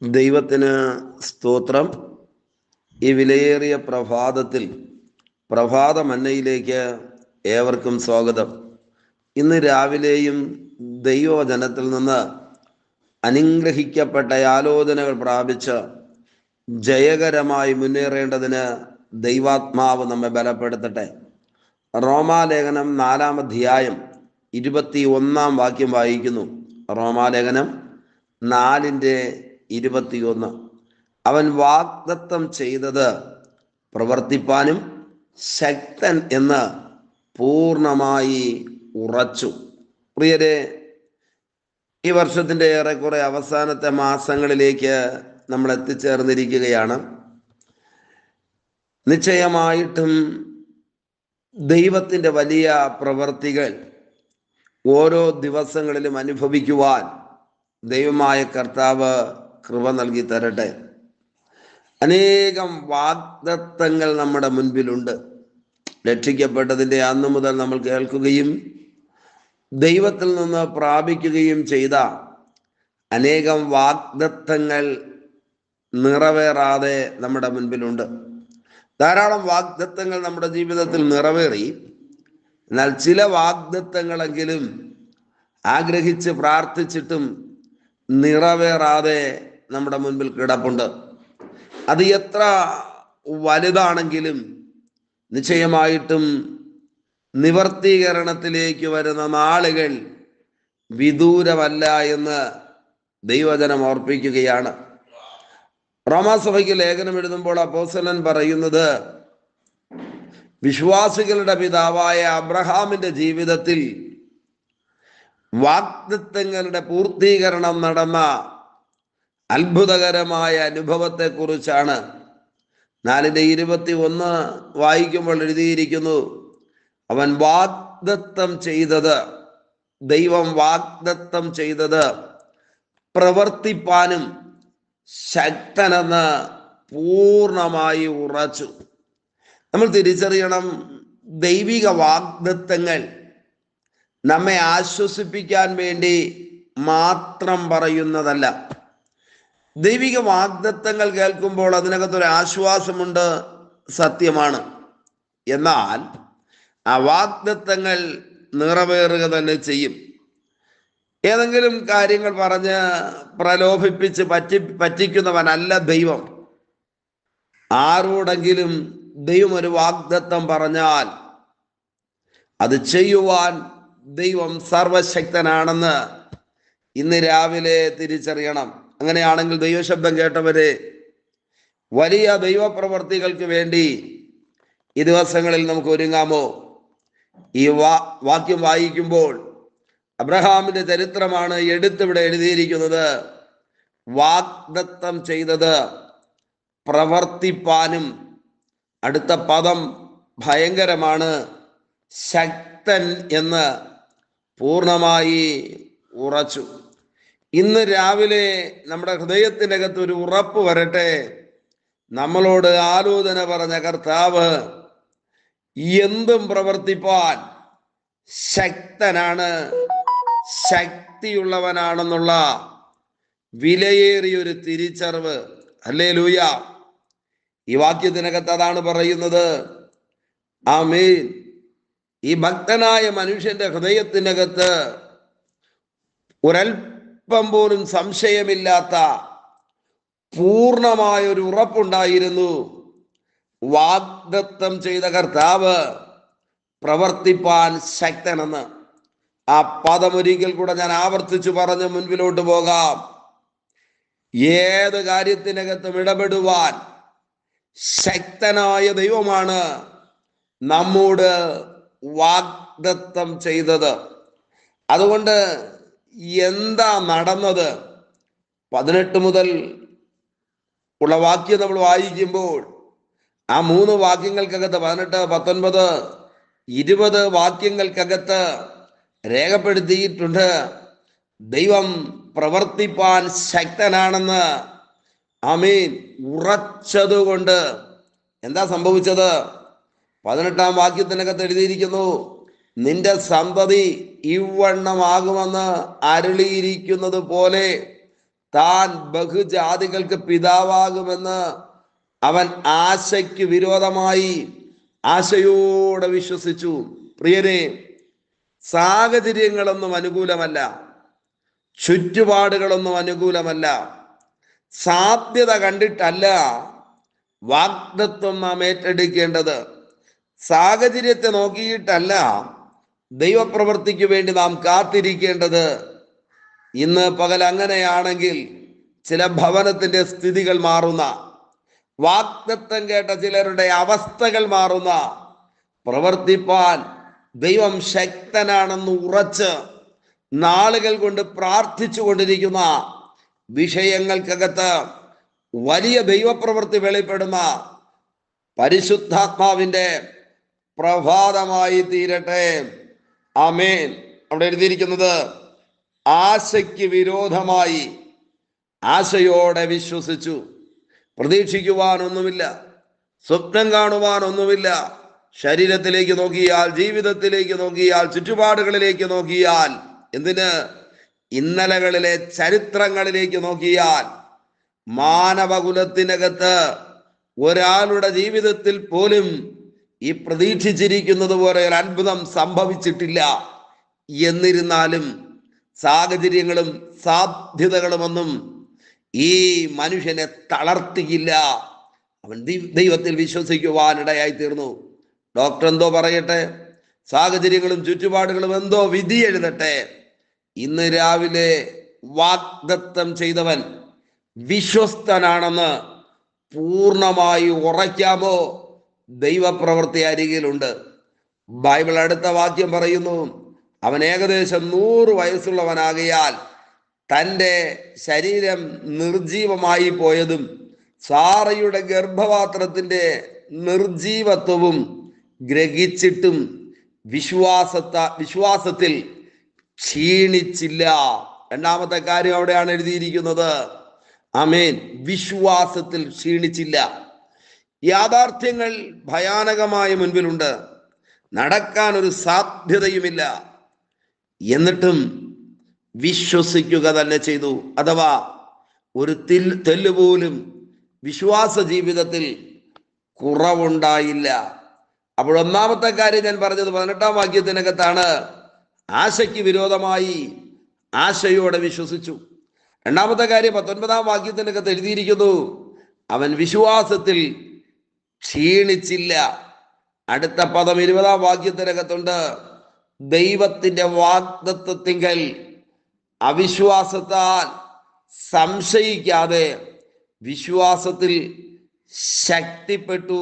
ദൈവത്തിന് സ്തോത്രം. ഈ വിലയേറിയ പ്രഭാതത്തിൽ പ്രഭാത മന്നയിലേക്ക് ഏവർക്കും സ്വാഗതം. ഇന്ന് രാവിലെയും ദൈവവചനത്തിൽ നിന്ന് അനുഗ്രഹിക്കപ്പെട്ട ആലോചനകൾ പ്രാപിച്ച് ജയകരമായി മുന്നേറേണ്ടതിന് ദൈവാത്മാവ് നമ്മെ ബലപ്പെടുത്തട്ടെ. റോമാലേഖനം 4-ാം അധ്യായം 21-ാം വാക്യം വായിക്കുന്നു. റോമാലേഖനം 4:21. അവൻ വാഗ്ദത്തം ചെയ്തത് പ്രവർത്തിപ്പാനും ശക്തൻ എന്ന് പൂർണ്ണമായി ഉറച്ചു. പ്രിയരെ, ഈ വർഷത്തിൻ്റെ ഏറെക്കുറെ അവസാനത്തെ മാസങ്ങളിലേക്ക് നമ്മൾ എത്തിച്ചേർന്നിരിക്കുകയാണ്. നിശ്ചയമായിട്ടും ദൈവത്തിൻ്റെ വലിയ പ്രവൃത്തികൾ ഓരോ ദിവസങ്ങളിലും അനുഭവിക്കുവാൻ ദൈവമായ കർത്താവ് കൃപ നൽകി തരട്ടെ. അനേകം വാഗ്ദത്തങ്ങൾ നമ്മുടെ മുൻപിലുണ്ട്. രക്ഷിക്കപ്പെട്ടതിൻ്റെ അന്ന് മുതൽ നമ്മൾ കേൾക്കുകയും ദൈവത്തിൽ നിന്ന് പ്രാപിക്കുകയും ചെയ്ത അനേകം വാഗ്ദത്തങ്ങൾ നിറവേറാതെ നമ്മുടെ മുൻപിലുണ്ട്. ധാരാളം വാഗ്ദത്തങ്ങൾ നമ്മുടെ ജീവിതത്തിൽ നിറവേറി, എന്നാൽ ചില വാഗ്ദത്തങ്ങളെങ്കിലും ആഗ്രഹിച്ച് പ്രാർത്ഥിച്ചിട്ടും നിറവേറാതെ നമ്മുടെ മുൻപിൽ കിടപ്പുണ്ട്. അത് എത്ര വലുതാണെങ്കിലും നിശ്ചയമായിട്ടും നിവർത്തീകരണത്തിലേക്ക് വരുന്ന നാളുകൾ വിദൂരമല്ല എന്ന് ദൈവവചനം ഓർപ്പിക്കുകയാണ്. റോമാസഭയ്ക്ക് ലേഖനം എഴുതുമ്പോൾ അപ്പോസ്തലൻ പറയുന്നത്, വിശ്വാസികളുടെ പിതാവായ അബ്രഹാമിന്റെ ജീവിതത്തിൽ വാഗ്ദത്തങ്ങളുടെ പൂർത്തീകരണം നടന്ന അത്ഭുതകരമായ അനുഭവത്തെക്കുറിച്ചാണ്. 4:21 വായിക്കുമ്പോൾ എഴുതിയിരിക്കുന്നു, അവൻ വാഗ്ദത്തം ചെയ്തത്, ദൈവം വാഗ്ദത്തം ചെയ്തത് പ്രവർത്തിപ്പാനും ശക്തനെന്ന് പൂർണ്ണമായി ഉറച്ചു. നമ്മൾ തിരിച്ചറിയണം, ദൈവിക വാഗ്ദത്തങ്ങൾ നമ്മെ ആശ്വസിപ്പിക്കാൻ വേണ്ടി മാത്രം പറയുന്നതല്ല. ദൈവിക വാഗ്ദത്തങ്ങൾ കേൾക്കുമ്പോൾ അതിനകത്തൊരു ആശ്വാസമുണ്ട്, സത്യമാണ്. എന്നാൽ ആ വാഗ്ദത്തങ്ങൾ നിറവേറുക തന്നെ ചെയ്യും. ഏതെങ്കിലും കാര്യങ്ങൾ പറഞ്ഞ് പ്രലോഭിപ്പിച്ച് പറ്റിക്കുന്നവനല്ല ദൈവം. ആരോടെങ്കിലും ദൈവം ഒരു വാഗ്ദത്തം പറഞ്ഞാൽ അത് ചെയ്യുവാൻ ദൈവം സർവശക്തനാണെന്ന് ഇന്ന് രാവിലെ തിരിച്ചറിയണം. അങ്ങനെയാണെങ്കിൽ ദൈവശബ്ദം കേട്ടവരെ, വലിയ ദൈവപ്രവർത്തികൾക്ക് വേണ്ടി ഈ ദിവസങ്ങളിൽ നമുക്ക് ഒരുങ്ങാമോ? ഈ വാക്യം വായിക്കുമ്പോൾ അബ്രഹാമിന്റെ ചരിത്രമാണ് എടുത്തിവിടെ എഴുതിയിരിക്കുന്നത്. വാഗ്ദത്തം ചെയ്തത് പ്രവർത്തിപ്പാനും, അടുത്ത പദം ഭയങ്കരമാണ്, ശക്തൻ എന്ന് പൂർണ്ണമായി ഉറച്ചു. ഇന്ന് രാവിലെ നമ്മുടെ ഹൃദയത്തിനകത്ത് ഒരു ഉറപ്പ് വരട്ടെ. നമ്മളോട് ആലോചന പറഞ്ഞ കർത്താവ് എന്തും പ്രവർത്തിപ്പാൻ ശക്തനാണ്, ശക്തിയുള്ളവനാണെന്നുള്ള വിലയേറിയൊരു തിരിച്ചറിവ്. ഹല്ലേലൂയ. ഈ വാക്യത്തിനകത്ത് അതാണ് പറയുന്നത്. ആമേൻ. ഈ ഭക്തനായ മനുഷ്യന്റെ ഹൃദയത്തിനകത്ത് ഒരൽപ്പം പോലും സംശയമില്ലാത്ത പൂർണ്ണമായൊരു ഉറപ്പുണ്ടായിരുന്നു. വാഗ്ദത്തം ചെയ്ത കർത്താവ് പ്രവർത്തിപ്പാൻ ശക്തനെന്ന്. ആ പദം ഒരിക്കൽ കൂടെ ഞാൻ ആവർത്തിച്ചു പറഞ്ഞ് മുൻപിലോട്ട് പോകാം. ഏത് കാര്യത്തിനകത്തും ഇടപെടുവാൻ ശക്തനായ ദൈവമാണ് നമ്മോട് വാഗ്ദത്തം ചെയ്തത്. അതുകൊണ്ട് എന്താ നടന്നത്? 18 മുതൽ ഉള്ള വാക്യം നമ്മൾ വായിക്കുമ്പോൾ ആ 3 വാക്യങ്ങൾക്കകത്ത് 18, 19, 20 വാക്യങ്ങൾക്കകത്ത് രേഖപ്പെടുത്തിയിട്ടുണ്ട്. ദൈവം പ്രവർത്തിപ്പാൻ ശക്തനാണെന്ന്. ആമേൻ. ഉറച്ചതുകൊണ്ട് എന്താ സംഭവിച്ചത്? 18-ാം വാക്യത്തിനകത്ത് എഴുതിയിരിക്കുന്നു, നിന്റെ സന്തതി ഇവണ്ണമാകുമെന്ന് അരുളിയിരിക്കുന്നത് പോലെ താൻ ബഹുജാതികൾക്ക് പിതാവാകുമെന്ന് അവൻ ആശയ്ക്ക് വിരോധമായി ആശയോടെ വിശ്വസിച്ചു. പ്രിയരെ, സാഹചര്യങ്ങളൊന്നും അനുകൂലമല്ല, ചുറ്റുപാടുകളൊന്നും അനുകൂലമല്ല, സാധ്യത കണ്ടിട്ടല്ല വാഗ്ദത്വം നാം ഏറ്റെടുക്കേണ്ടത്. സാഹചര്യത്തെ നോക്കിയിട്ടല്ല ദൈവപ്രവൃത്തിക്ക് വേണ്ടി നാം കാത്തിരിക്കേണ്ടത്. ഇന്ന് പകൽ അങ്ങനെയാണെങ്കിൽ ചില ഭവനത്തിന്റെ സ്ഥിതികൾ മാറുന്ന, വാഗ്ദത്തം കേട്ട ചിലരുടെ അവസ്ഥകൾ മാറുന്ന, പ്രവർത്തിപ്പാൻ ദൈവം ശക്തനാണെന്ന് ഉറച്ച് നാളുകൾ കൊണ്ട് പ്രാർത്ഥിച്ചു കൊണ്ടിരിക്കുന്ന വിഷയങ്ങൾക്കകത്ത് വലിയ ദൈവപ്രവൃത്തി വെളിപ്പെടുന്ന പരിശുദ്ധാത്മാവിന്റെ പ്രഭാതമായി തീരട്ടെ. ആമേൻ. അവിടെ എഴുതിയിരിക്കുന്നത്, ആശയ്ക്ക് വിരോധമായി ആശയോടെ വിശ്വസിച്ചു. പ്രതീക്ഷിക്കുവാനൊന്നുമില്ല, സ്വപ്നം കാണുവാനൊന്നുമില്ല. ശരീരത്തിലേക്ക് നോക്കിയാൽ, ജീവിതത്തിലേക്ക് നോക്കിയാൽ, ചുറ്റുപാടുകളിലേക്ക് നോക്കിയാൽ, എന്തിന് ഇന്നലകളിലെ ചരിത്രങ്ങളിലേക്ക് നോക്കിയാൽ, മാനവകുലത്തിനകത്ത് ഒരാളുടെ ജീവിതത്തിൽ പോലും ഈ പ്രതീക്ഷിച്ചിരിക്കുന്നത് പോലെ ഒരു അത്ഭുതം സംഭവിച്ചിട്ടില്ല. എന്നിരുന്നാലും സാഹചര്യങ്ങളും സാധ്യതകളുമൊന്നും ഈ മനുഷ്യനെ തളർത്തിയില്ല. അവൻ ദൈവത്തിൽ വിശ്വസിക്കുവാനിടയായി തീർന്നു. ഡോക്ടർ എന്തോ പറയട്ടെ, സാഹചര്യങ്ങളും ചുറ്റുപാടുകളും എന്തോ വിധി എഴുതട്ടെ, ഇന്ന് രാവിലെ വാഗ്ദത്തം ചെയ്തവൻ വിശ്വസ്തനാണെന്ന് പൂർണ്ണമായി ഉറയ്ക്കാമോ? ദൈവപ്രവൃത്തി അരികിലുണ്ട്. ബൈബിൾ അടുത്ത വാക്യം പറയുന്നു, അവൻ ഏകദേശം 100 വയസ്സുള്ളവനാകയാൽ തൻ്റെ ശരീരം നിർജീവമായി പോയതും സാറയുടെ ഗർഭപാത്രത്തിന്റെ നിർജീവത്വവും ഗ്രഹിച്ചിട്ടും വിശ്വാസത്തിൽ ക്ഷീണിച്ചില്ല. രണ്ടാമത്തെ കാര്യം അവിടെയാണ് എഴുതിയിരിക്കുന്നത്. ആമേൻ. വിശ്വാസത്തിൽ ക്ഷീണിച്ചില്ല. യാഥാർത്ഥ്യങ്ങൾ ഭയാനകമായ മുൻപിലുണ്ട്, നടക്കാൻ ഒരു സാധ്യതയുമില്ല. എന്നിട്ടും വിശ്വസിക്കുക തന്നെ ചെയ്തു. അഥവാ ഒരു തെല്ലുപോലും വിശ്വാസ ജീവിതത്തിൽ കുറവുണ്ടായില്ല. അപ്പോൾ ഒന്നാമത്തെ കാര്യം ഞാൻ പറഞ്ഞത് 18-ാം വാക്യത്തിനകത്താണ്. ആശയ്ക്ക് വിരോധമായി ആശയോടെ വിശ്വസിച്ചു. രണ്ടാമത്തെ കാര്യം 19-ാം വാക്യത്തിനകത്ത് എഴുതിയിരിക്കുന്നു, അവൻ വിശ്വാസത്തിൽ ക്ഷീണിച്ചില്ല. അടുത്ത പദം 20-ാം വാക്യത്തിനകത്തുണ്ട്, ദൈവത്തിന്റെ വാഗ്ദത്തത്തിങ്കൽ അവിശ്വാസത്താൽ സംശയിക്കാതെ വിശ്വാസത്തിൽ ശക്തിപ്പെട്ടു,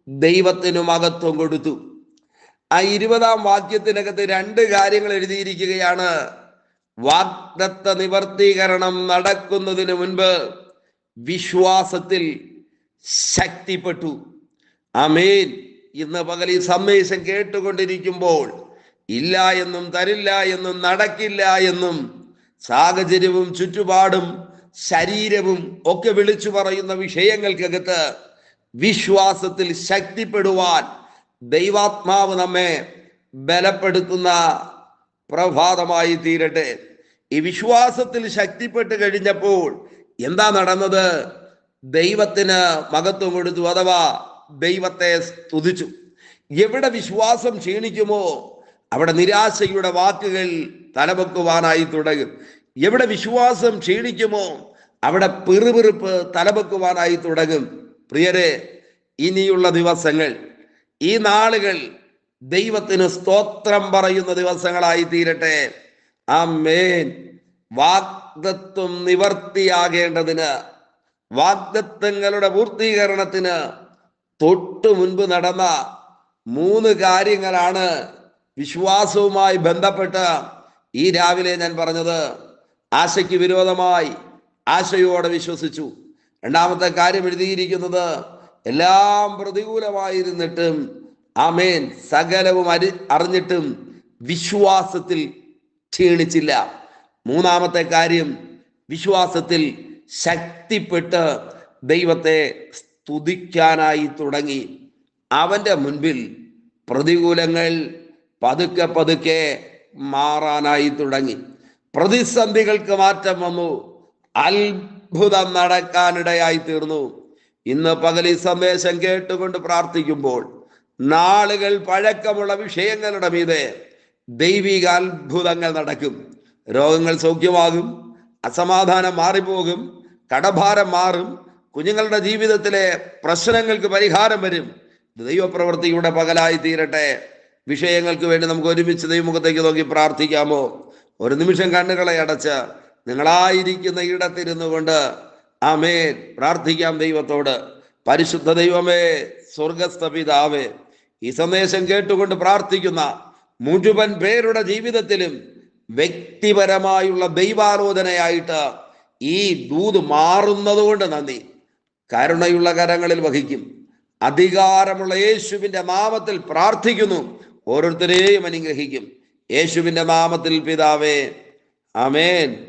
ദൈവത്തിനു മഹത്വം കൊടുത്തു. ആ 20-ാം വാക്യത്തിനകത്ത് 2 കാര്യങ്ങൾ എഴുതിയിരിക്കുകയാണ്. വാഗ്ദത്ത നിവർത്തീകരണം നടക്കുന്നതിന് മുൻപ് വിശ്വാസത്തിൽ ശക്തിപ്പെട്ടു. ആമേൻ. ഇന്ന് പകൽ ഈ സന്ദേശം കേട്ടുകൊണ്ടിരിക്കുമ്പോൾ ഇല്ല എന്നും തരില്ല എന്നും നടക്കില്ല എന്നും സാഹചര്യവും ചുറ്റുപാടും ശരീരവും ഒക്കെ വിളിച്ചു പറയുന്ന വിഷയങ്ങൾക്കകത്ത് വിശ്വാസത്തിൽ ശക്തിപ്പെടുവാൻ ദൈവാത്മാവ് നമ്മെ ബലപ്പെടുത്തുന്ന പ്രഭാതമായി തീരട്ടെ. ഈ വിശ്വാസത്തിൽ ശക്തിപ്പെട്ട് കഴിഞ്ഞപ്പോൾ എന്താ നടന്നത്? ദൈവത്തിന് മഹത്വം കൊടുത്തു, അഥവാ ദൈവത്തെ സ്തുതിച്ചു. എവിടെ വിശ്വാസം ക്ഷീണിക്കുമോ അവിടെ നിരാശയുടെ വാക്കുകൾ തലപൊക്കുവാനായി തുടങ്ങും. എവിടെ വിശ്വാസം ക്ഷീണിക്കുമോ അവിടെ പിറുപിറുപ്പ് തലപൊക്കുവാനായി തുടങ്ങും. പ്രിയരെ, ഇനിയുള്ള ദിവസങ്ങൾ, ഈ നാളുകൾ ദൈവത്തിന് സ്തോത്രം പറയുന്ന ദിവസങ്ങളായി തീരട്ടെ. ആമേൻ. വാഗ്ദത്വം നിവർത്തിയാകേണ്ടതിന്, വാഗ്ദത്തങ്ങളുടെ പൂർത്തീകരണത്തിന് തൊട്ടു മുൻപ് നടന്ന 3 കാര്യങ്ങളാണ് വിശ്വാസവുമായി ബന്ധപ്പെട്ട് ഈ രാവിലെ ഞാൻ പറഞ്ഞത്. ആശയ്ക്ക് വിരോധമായി ആശയോടെ വിശ്വസിച്ചു. രണ്ടാമത്തെ കാര്യം എഴുതിയിരിക്കുന്നത്, എല്ലാം പ്രതികൂലമായിരുന്നിട്ടും ആമേൻ സകലവും അറിഞ്ഞിട്ടും വിശ്വാസത്തിൽ ക്ഷീണിച്ചില്ല. മൂന്നാമത്തെ കാര്യം, വിശ്വാസത്തിൽ ശക്തിപ്പെട്ട് ദൈവത്തെ സ്തുതിക്കാനായി തുടങ്ങി. അവന്റെ മുൻപിൽ പ്രതികൂലങ്ങൾ പതുക്കെ പതുക്കെ മാറാനായി തുടങ്ങി. പ്രതിസന്ധികൾക്ക് മാറ്റം വന്നു, അത്ഭുതം നടക്കാനിടയായി തീർന്നു. ഇന്ന് പകൽ ഈ സന്ദേശം കേട്ടുകൊണ്ട് പ്രാർത്ഥിക്കുമ്പോൾ നാളുകൾ പഴക്കമുള്ള വിഷയങ്ങളുടെ മീതെ ദൈവിക അത്ഭുതങ്ങൾ നടക്കും. രോഗങ്ങൾ സൗഖ്യമാകും, അസമാധാനം മാറിപ്പോകും, കടഭാരം മാറും, കുഞ്ഞുങ്ങളുടെ ജീവിതത്തിലെ പ്രശ്നങ്ങൾക്ക് പരിഹാരം വരും. ദൈവപ്രവൃത്തിയുടെ പകലായി തീരട്ടെ. വിഷയങ്ങൾക്ക് വേണ്ടി നമുക്ക് ഒരുമിച്ച് ദൈവമുഖത്തേക്ക് നോക്കി പ്രാർത്ഥിക്കാമോ? ഒരു നിമിഷം കണ്ണുകളെ അടച്ച് നിങ്ങളായിരിക്കുന്ന ഇടത്തിരുന്നു കൊണ്ട് ആമേൻ പ്രാർത്ഥിക്കാം ദൈവത്തോട്. പരിശുദ്ധ ദൈവമേ, സ്വർഗസ്ഥ പിതാവേ, ഈ സന്ദേശം കേട്ടുകൊണ്ട് പ്രാർത്ഥിക്കുന്ന മുഴുവൻ പേരുടെ ജീവിതത്തിലും വ്യക്തിപരമായുള്ള ദൈവാലോചനയായിട്ട് ഈ ദൂത് മാറുന്നത് കൊണ്ട് നന്ദി. കരുണയുള്ള കരങ്ങളിൽ വഹിക്കും. അധികാരമുള്ള യേശുവിന്റെ നാമത്തിൽ പ്രാർത്ഥിക്കുന്നു. ഓരോരുത്തരെയും അനുഗ്രഹിക്കും. യേശുവിന്റെ നാമത്തിൽ പിതാവേ, ആമേൻ,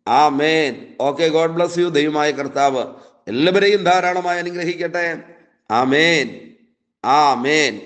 ആമേൻ. Okay, God bless you. ദൈവമായ കർത്താവ് എല്ലാവരെയും ധാരാളമായി അനുഗ്രഹിക്കട്ടെ. ആമേൻ, ആമേൻ.